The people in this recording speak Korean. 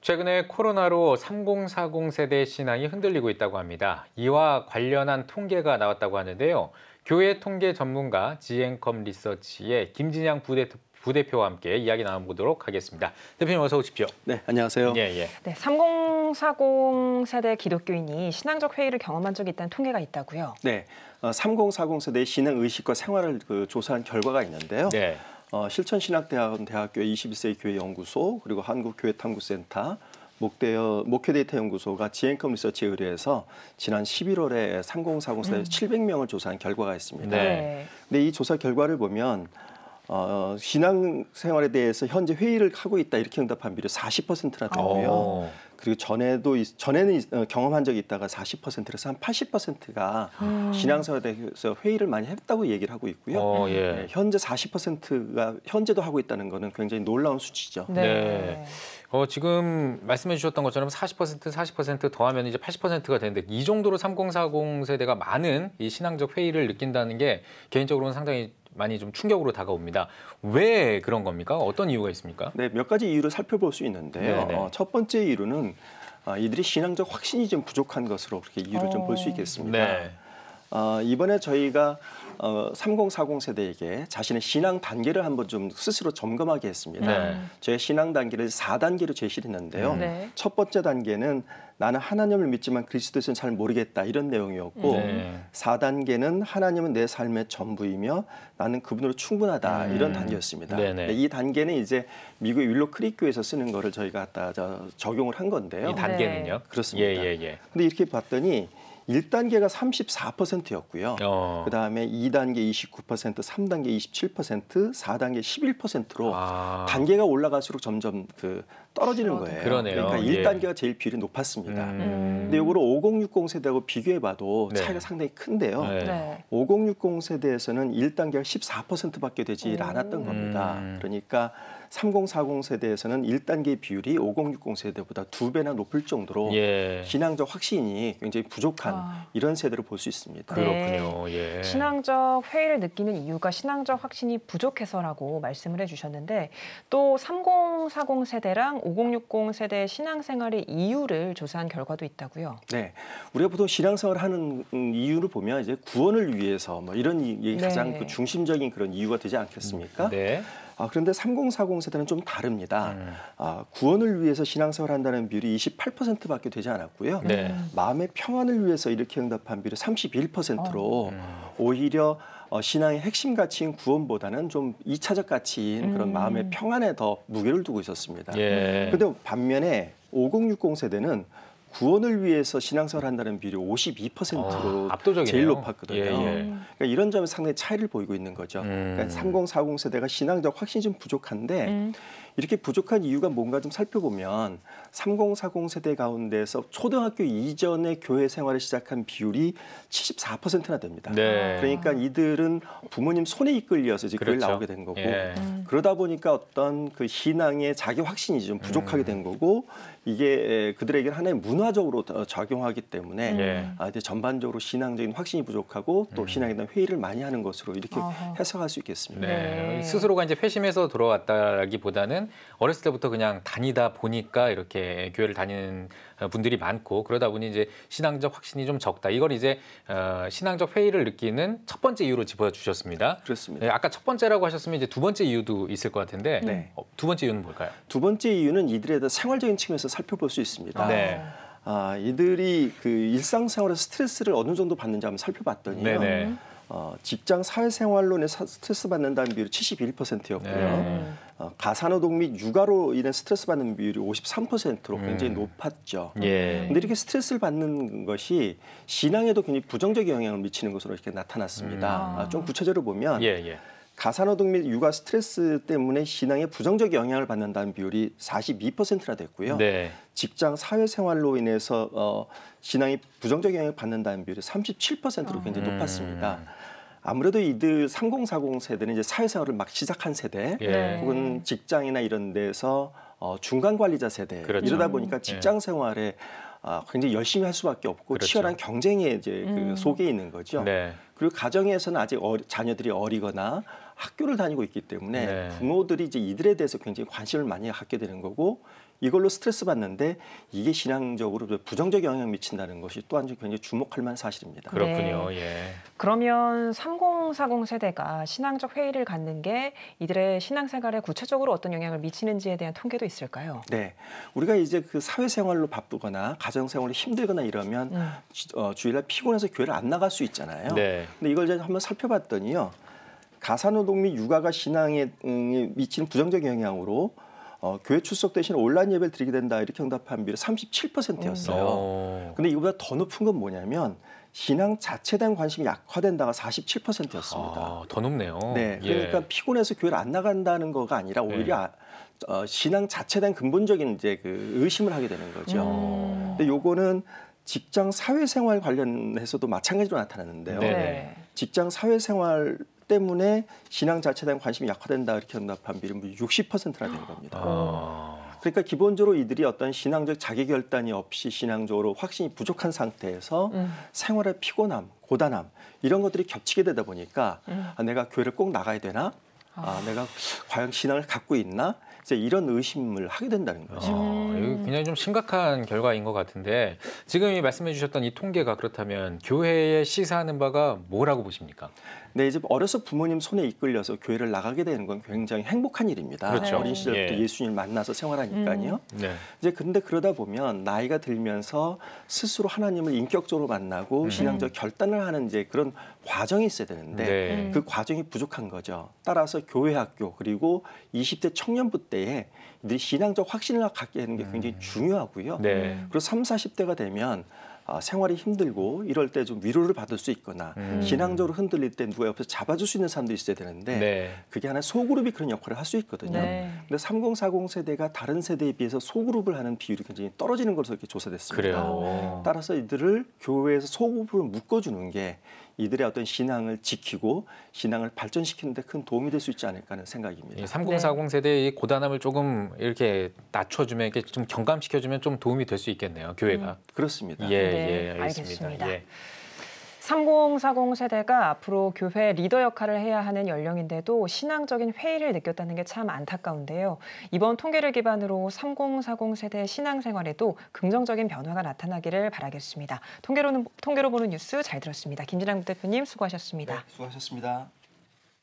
최근에 코로나로 3040 세대 신앙이 흔들리고 있다고 합니다. 이와 관련한 통계가 나왔다고 하는데요. 교회 통계 전문가 지앤컴 리서치의 김진양 부대표와 함께 이야기 나눠보도록 하겠습니다. 대표님 어서 오십시오. 네, 안녕하세요. 예. 네, 3040 세대 기독교인이 신앙적 회의를 경험한 적이 있다는 통계가 있다고요? 네, 3040 세대의 신앙 의식과 생활을 조사한 결과가 있는데요. 네. 실천신학대학교의 21세기 교회 연구소 그리고 한국교회탐구센터 목회데이터 연구소가 지앤컴 리서치에 의뢰해서 지난 11월에 3040 세대 700명을 조사한 결과가 있습니다. 네. 근데 이 조사 결과를 보면 신앙생활에 대해서 현재 회의를 하고 있다 이렇게 응답한 비율이 40%나 되고요. 그리고 전에는 경험한 적이 있다가 40%에서 한 80%가 신앙생활에 대해서 회의를 많이 했다고 얘기를 하고 있고요. 네, 현재 40%가 현재도 하고 있다는 거는 굉장히 놀라운 수치죠. 네. 지금 말씀해 주셨던 것처럼 40% 더하면 이제 80%가 되는데 이 정도로 3040 세대가 많은 이 신앙적 회의를 느낀다는 게 개인적으로는 상당히 많이 좀 충격으로 다가옵니다. 왜 그런 겁니까? 어떤 이유가 있습니까? 네, 몇 가지 이유를 살펴볼 수 있는데요. 네네. 첫 번째 이유는 이들이 신앙적 확신이 좀 부족한 것으로 그렇게 이유를 좀 볼 수 있겠습니다. 네. 이번에 저희가 3040 세대에게 자신의 신앙 단계를 한번 좀 스스로 점검하게 했습니다. 네. 저희 신앙 단계를 4단계로 제시를 했는데요. 네. 첫 번째 단계는 나는 하나님을 믿지만 그리스도에서는 잘 모르겠다 이런 내용이었고 네. 4단계는 하나님은 내 삶의 전부이며 나는 그분으로 충분하다 이런 단계였습니다. 네네. 이 단계는 이제 미국의 윌로 크릭 교회에서 쓰는 거를 저희가 갖다 적용을 한 건데요. 이 단계는요? 그렇습니다. 예. 근데 이렇게 봤더니 1단계가 34%였고요. 그다음에 2단계 29%, 3단계 27%, 4단계 11%로 단계가 올라갈수록 점점 떨어지는 거예요. 그러네요. 그러니까 1단계가 제일 비율이 높았습니다. 근데 이거를 5060 세대하고 비교해 봐도 차이가 상당히 큰데요. 네. 5060 세대에서는 1단계가 14%밖에 되지 않았던 겁니다. 그러니까 3040 세대에서는 1단계 비율이 5060 세대보다 2배나 높을 정도로 신앙적 확신이 굉장히 부족한 이런 세대로 볼 수 있습니다. 그렇군요. 네. 신앙적 회의를 느끼는 이유가 신앙적 확신이 부족해서라고 말씀을 해주셨는데 또 3040 세대랑 5060 세대의 신앙생활의 이유를 조사한 결과도 있다고요? 네, 우리가 보통 신앙생활을 하는 이유를 보면 이제 구원을 위해서 뭐 이런 게 가장 중심적인 그런 이유가 되지 않겠습니까? 네. 그런데 3040 세대는 좀 다릅니다. 구원을 위해서 신앙생활을 한다는 비율이 28%밖에 되지 않았고요. 마음의 평안을 위해서 이렇게 응답한 비율이 31%로 오히려 신앙의 핵심 가치인 구원보다는 좀 2차적 가치인 그런 마음의 평안에 더 무게를 두고 있었습니다. 그런데 반면에 5060 세대는 구원을 위해서 신앙생활을 한다는 비율이 52%로 압도적이네요. 제일 높았거든요. 그러니까 이런 점에 상당히 차이를 보이고 있는 거죠. 그러니까 3040 세대가 신앙적 확신이 좀 부족한데 이렇게 부족한 이유가 뭔가 좀 살펴보면 3040 세대 가운데서 초등학교 이전에 교회 생활을 시작한 비율이 74%나 됩니다. 그러니까 이들은 부모님 손에 이끌려서 이제 교회를 나오게 된 거고 그러다 보니까 어떤 그 신앙의 자기 확신이 좀 부족하게 된 거고 이게 그들에게 하나의 문화적으로 작용하기 때문에 이제 전반적으로 신앙적인 확신이 부족하고 또 신앙에 대한 회의를 많이 하는 것으로 이렇게 해석할 수 있겠습니다. 스스로가 이제 회심해서 돌아왔다라기보다는 어렸을 때부터 그냥 다니다 보니까 이렇게 교회를 다니는 분들이 많고 그러다 보니 이제 신앙적 확신이 좀 적다. 이걸 이제 신앙적 회의를 느끼는 첫 번째 이유로 짚어주셨습니다. 그렇습니다. 아까 첫 번째라고 하셨으면 이제 두 번째 이유도 있을 것 같은데 두 번째 이유는 뭘까요? 두 번째 이유는 이들에 대한 생활적인 측면에서 살펴볼 수 있습니다. 이들이 그 일상생활에서 스트레스를 어느 정도 받는지 한번 살펴봤더니요. 직장 사회생활로 인해 스트레스 받는다는 비율이 71%였고요. 가사노동 및 육아로 인해 스트레스 받는 비율이 53%로 굉장히 높았죠. 그런데 이렇게 스트레스를 받는 것이 신앙에도 굉장히 부정적 영향을 미치는 것으로 이렇게 나타났습니다. 좀 구체적으로 보면 가사노동 및 육아 스트레스 때문에 신앙에 부정적 영향을 받는다는 비율이 42%나 됐고요. 직장 사회생활로 인해서 신앙이 부정적 영향을 받는다는 비율이 37%로 굉장히 높았습니다. 아무래도 이들 3040 세대는 이제 사회생활을 막 시작한 세대, 혹은 직장이나 이런 데서 중간 관리자 세대 이러다 보니까 직장 생활에 굉장히 열심히 할 수밖에 없고 치열한 경쟁의 이제 그 속에 있는 거죠. 그리고 가정에서는 아직 자녀들이 어리거나 학교를 다니고 있기 때문에 부모들이 이제 이들에 대해서 굉장히 관심을 많이 갖게 되는 거고 이걸로 스트레스 받는데 이게 신앙적으로 부정적 영향을 미친다는 것이 또한 굉장히 주목할 만한 사실입니다. 그렇군요. 네. 예. 그러면 3040 세대가 신앙적 회의를 갖는 게 이들의 신앙생활에 구체적으로 어떤 영향을 미치는지에 대한 통계도 있을까요? 네, 우리가 이제 그 사회생활로 바쁘거나 가정생활로 힘들거나 이러면 주일날 피곤해서 교회를 안 나갈 수 있잖아요. 네. 근데 이걸 제가 한번 살펴봤더니요, 가사노동 및 육아가 신앙에 미치는 부정적 영향으로 교회 출석 대신 온라인 예배를 드리게 된다 이렇게 응답한 비율이 37%였어요. 근데 이거보다 더 높은 건 뭐냐면 신앙 자체에 대한 관심이 약화된다가 47%였습니다. 아, 더 높네요. 네, 그러니까 예. 피곤해서 교회를 안 나간다는 거가 아니라 오히려 신앙 자체에 대한 근본적인 이제 그 의심을 하게 되는 거죠. 근데 요거는 직장 사회생활 관련해서도 마찬가지로 나타나는데요. 네. 직장 사회생활 때문에 신앙 자체에 대한 관심이 약화된다 이렇게 응답한 비율은 60%나 되는 겁니다. 그러니까 기본적으로 이들이 어떤 신앙적 자기 결단이 없이 신앙적으로 확신이 부족한 상태에서 생활의 피곤함, 고단함 이런 것들이 겹치게 되다 보니까 내가 교회를 꼭 나가야 되나? 내가 과연 신앙을 갖고 있나? 이제 이런 의심을 하게 된다는 거죠. 이거 굉장히 좀 심각한 결과인 것 같은데 지금 말씀해 주셨던 이 통계가 그렇다면 교회에 시사하는 바가 뭐라고 보십니까? 네, 이제 어려서 부모님 손에 이끌려서 교회를 나가게 되는 건 굉장히 행복한 일입니다. 그렇죠. 어린 시절부터 예. 예수님 만나서 생활하니까요. 네. 이제 근데 그러다 보면 나이가 들면서 스스로 하나님을 인격적으로 만나고 신앙적 결단을 하는 이제 그런 과정이 있어야 되는데 네. 그 과정이 부족한 거죠. 따라서 교회 학교 그리고 20대 청년부 때에 이들이 신앙적 확신을 갖게 하는 게 굉장히 중요하고요. 네. 그리고 30, 40대가 되면 생활이 힘들고 이럴 때 좀 위로를 받을 수 있거나 신앙적으로 흔들릴 때 누가 옆에서 잡아줄 수 있는 사람도 있어야 되는데 네. 그게 하나의 소그룹이 그런 역할을 할 수 있거든요. 네. 근데 3040 세대가 다른 세대에 비해서 소그룹을 하는 비율이 굉장히 떨어지는 것으로 이렇게 조사됐습니다. 그래요. 따라서 이들을 교회에서 소그룹을 묶어주는 게 이들의 어떤 신앙을 지키고 신앙을 발전시키는 데 큰 도움이 될 수 있지 않을까 하는 생각입니다. 이 3040 세대의 고단함을 조금 이렇게 낮춰주면 이렇게 좀 경감시켜주면 좀 도움이 될 수 있겠네요. 교회가. 그렇습니다. 예, 네, 예, 알겠습니다. 알겠습니다. 예. 3040 세대가 앞으로 교회 리더 역할을 해야 하는 연령인데도 신앙적인 회의를 느꼈다는 게 참 안타까운데요. 이번 통계를 기반으로 3040 세대 신앙생활에도 긍정적인 변화가 나타나기를 바라겠습니다. 통계로 보는 뉴스 잘 들었습니다. 김진랑 대표님 수고하셨습니다. 네, 수고하셨습니다.